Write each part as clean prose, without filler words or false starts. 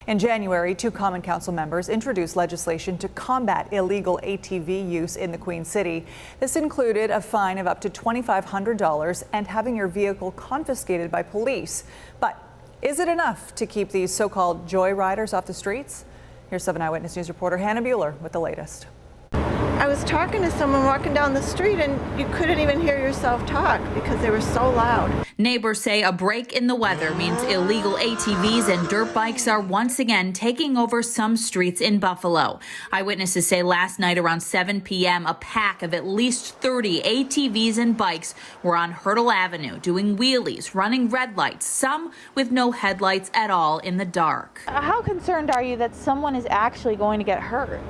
In January, two Common Council members introduced legislation to combat illegal ATV use in the Queen City. This included a fine of up to $2,500 and having your vehicle confiscated by police. But is it enough to keep these so-called joyriders off the streets? Here's 7 Eyewitness News reporter Hannah Bueller with the latest. I was talking to someone walking down the street and you couldn't even hear yourself talk because they were so loud. Neighbors say a break in the weather means illegal ATVs and dirt bikes are once again taking over some streets in Buffalo. Eyewitnesses say last night around 7 p.m. a pack of at least 30 ATVs and bikes were on Hurdle Avenue doing wheelies, running red lights, some with no headlights at all in the dark. How concerned are you that someone is actually going to get hurt?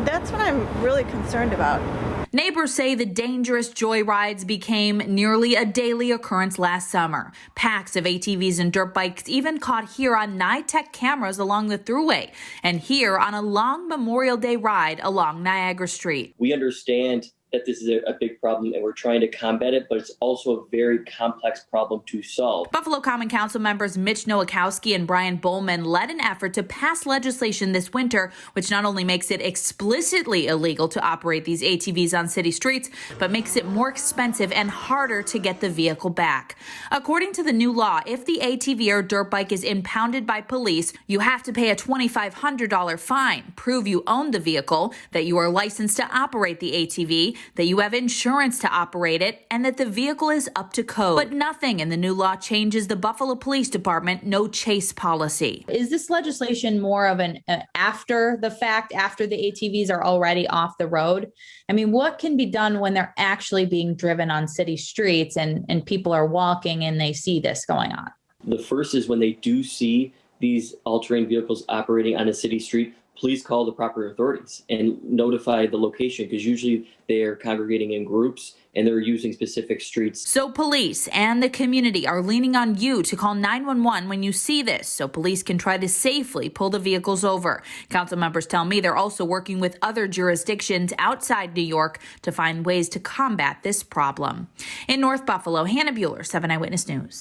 That's what I'm really concerned about. Neighbors say the dangerous joyrides became nearly a daily occurrence last summer. Packs of ATVs and dirt bikes even caught here on NITEC cameras along the thruway and here on a long Memorial Day ride along Niagara Street. We understand that this is a big problem and we're trying to combat it, but it's also a very complex problem to solve. Buffalo Common Council members Mitch Nowakowski and Brian Bowman led an effort to pass legislation this winter, which not only makes it explicitly illegal to operate these ATVs on city streets, but makes it more expensive and harder to get the vehicle back. According to the new law, if the ATV or dirt bike is impounded by police, you have to pay a $2,500 fine, prove you own the vehicle, that you are licensed to operate the ATV, that you have insurance to operate it, and that the vehicle is up to code. But nothing in the new law changes the Buffalo Police Department no chase policy. Is this legislation more of an after the fact, after the ATVs are already off the road? I mean, what can be done when they're actually being driven on city streets and people are walking and they see this going on? The first is when they do see these all-terrain vehicles operating on a city street, please call the proper authorities and notify the location, because usually they are congregating in groups and they're using specific streets. So police and the community are leaning on you to call 911 when you see this, so police can try to safely pull the vehicles over. Council members tell me they're also working with other jurisdictions outside New York to find ways to combat this problem. In North Buffalo, Hannah Bueller, 7 Eyewitness News.